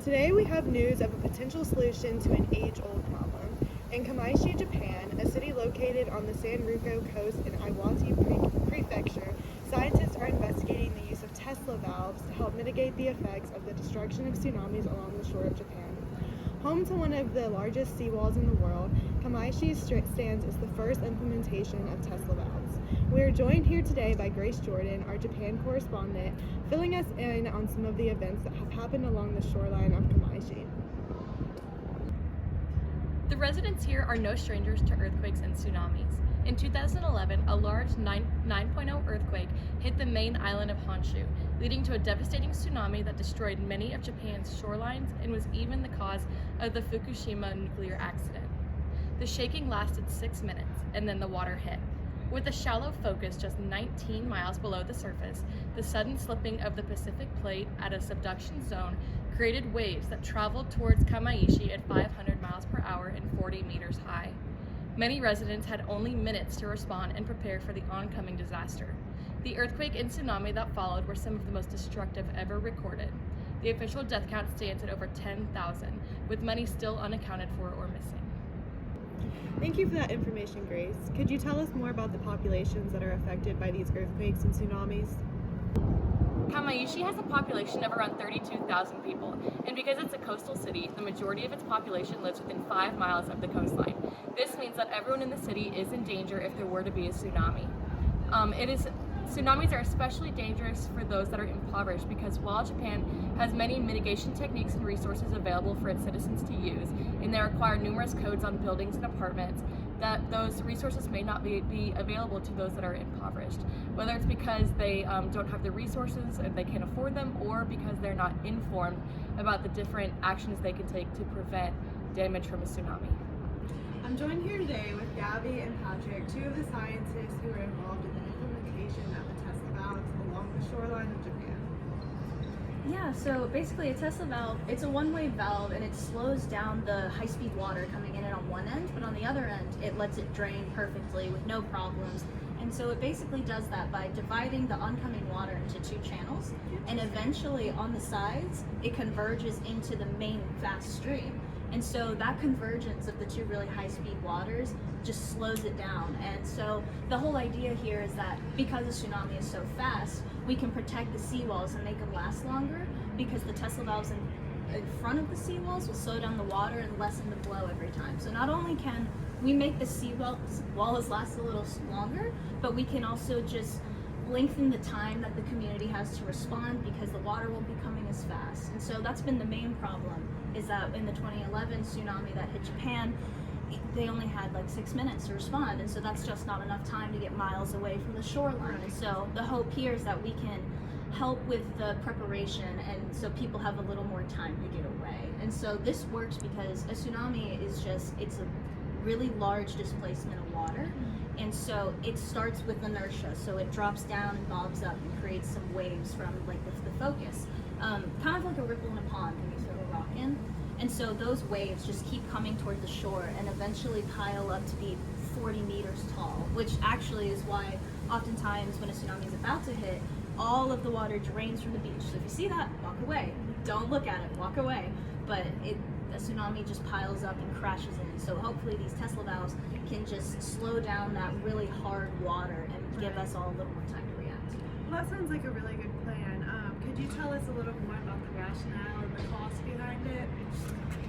Today we have news of a potential solution to an age-old problem. In Kamaishi, Japan, a city located on the Sanriku coast in Iwate Prefecture, scientists are investigating the use of Tesla valves to help mitigate the effects of the destruction of tsunamis along the shore of Japan. Home to one of the largest seawalls in the world, Kamaishi stands as the first implementation of Tesla valves. We are joined here today by Grace Jordan, our Japan correspondent, filling us in on some of the events that have happened along the shoreline of Kamaishi. The residents here are no strangers to earthquakes and tsunamis. In 2011, a large 9.0 earthquake hit the main island of Honshu, leading to a devastating tsunami that destroyed many of Japan's shorelines and was even the cause of the Fukushima nuclear accident. The shaking lasted 6 minutes, and then the water hit. With a shallow focus just 19 miles below the surface, the sudden slipping of the Pacific plate at a subduction zone created waves that traveled towards Kamaishi at 500 miles per hour and 40 meters high. Many residents had only minutes to respond and prepare for the oncoming disaster. The earthquake and tsunami that followed were some of the most destructive ever recorded. The official death count stands at over 10,000, with many still unaccounted for or missing. Thank you for that information, Grace. Could you tell us more about the populations that are affected by these earthquakes and tsunamis? Kamaishi has a population of around 32,000 people, and because it's a coastal city, the majority of its population lives within 5 miles of the coastline. This means that everyone in the city is in danger if there were to be a tsunami. Tsunamis are especially dangerous for those that are impoverished because while Japan has many mitigation techniques and resources available for its citizens to use, and they require numerous codes on buildings and apartments, that those resources may not be available to those that are impoverished. Whether it's because they don't have the resources and they can't afford them, or because they're not informed about the different actions they can take to prevent damage from a tsunami. I'm joined here today with Gabby and Patrick, two of the scientists who are involved in the implementation of the Tesla valves along the shoreline of Japan. Yeah, so basically a Tesla valve, it's a one-way valve and it slows down the high-speed water coming in on one end, but on the other end it lets it drain perfectly with no problems. And so it basically does that by dividing the oncoming water into two channels, and eventually on the sides it converges into the main fast stream. And so that convergence of the two really high-speed waters just slows it down. And so the whole idea here is that because the tsunami is so fast, we can protect the seawalls and make them last longer, because the Tesla valves in front of the seawalls will slow down the water and lessen the flow every time. So not only can we make the seawalls last a little longer, but we can also just lengthen the time that the community has to respond because the water won't be coming as fast. And so that's been the main problem, is that in the 2011 tsunami that hit Japan, they only had like 6 minutes to respond, and so that's just not enough time to get miles away from the shoreline. And so the hope here is that we can help with the preparation, and so people have a little more time to get away. And so this works because a tsunami is it's a really large displacement of water, and so it starts with inertia, so it drops down and bobs up and creates some waves from like the focus, kind of like a ripple in a pond when you throw a rock in. And so those waves just keep coming toward the shore and eventually pile up to be 40 meters tall, which actually is why oftentimes when a tsunami is about to hit, all of the water drains from the beach. So if you see that, walk away. Don't look at it, walk away. But the tsunami just piles up and crashes in. So hopefully these Tesla valves can just slow down that really hard water and give us all a little more time to react. Well, that sounds like a really good plan. Could you tell us a little more about the rationale and the cost behind it?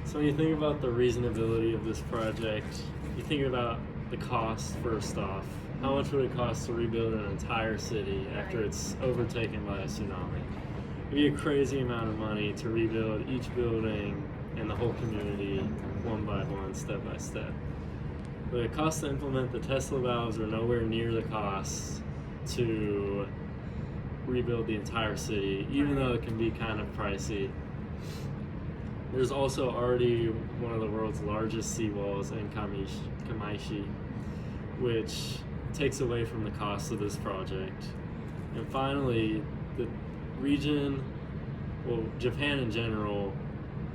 So when you think about the reasonability of this project, you think about the cost first off. How much would it cost to rebuild an entire city after it's overtaken by a tsunami? It'd be a crazy amount of money to rebuild each building and the whole community one by one, step by step. But the cost to implement the Tesla valves are nowhere near the cost to rebuild the entire city, even though it can be kind of pricey. There's also already one of the world's largest seawalls in Kamaishi, which takes away from the cost of this project. And finally, the region, well, Japan in general,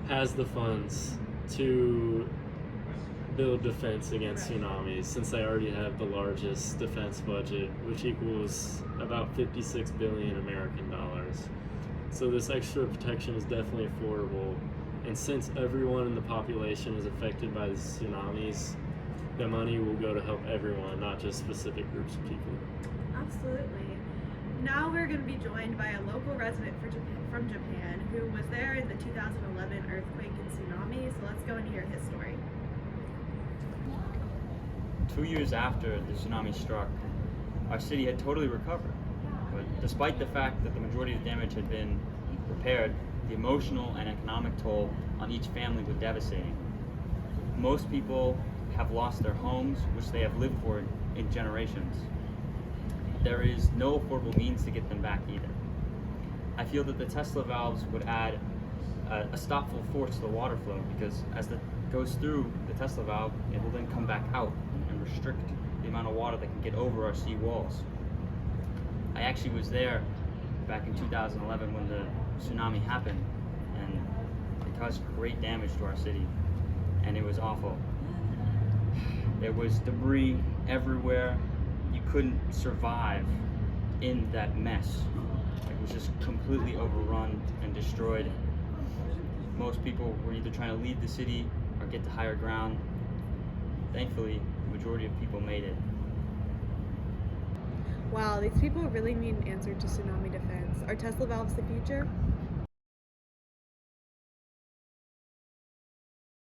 has the funds to build defense against tsunamis, since they already have the largest defense budget, which equals about 56 billion American dollars. So this extra protection is definitely affordable, And since everyone in the population is affected by the tsunamis, the money will go to help everyone, not just specific groups of people. Absolutely. Now we're going to be joined by a local resident from Japan who was there in the 2011 earthquake and tsunami. So let's go and hear his story. 2 years after the tsunami struck, our city had totally recovered. But despite the fact that the majority of the damage had been repaired, the emotional and economic toll on each family was devastating. Most people have lost their homes, which they have lived for in generations. There is no affordable means to get them back either. I feel that the Tesla valves would add a stopful force to the water flow, because as it goes through the Tesla valve, it will then come back out and restrict the amount of water that can get over our sea walls. I actually was there back in 2011 when the tsunami happened, and it caused great damage to our city, and it was awful. There was debris everywhere. You couldn't survive in that mess. It was just completely overrun and destroyed. Most people were either trying to leave the city or get to higher ground. Thankfully, the majority of people made it. Wow, these people really need an answer to tsunami defense. Are Tesla valves the future?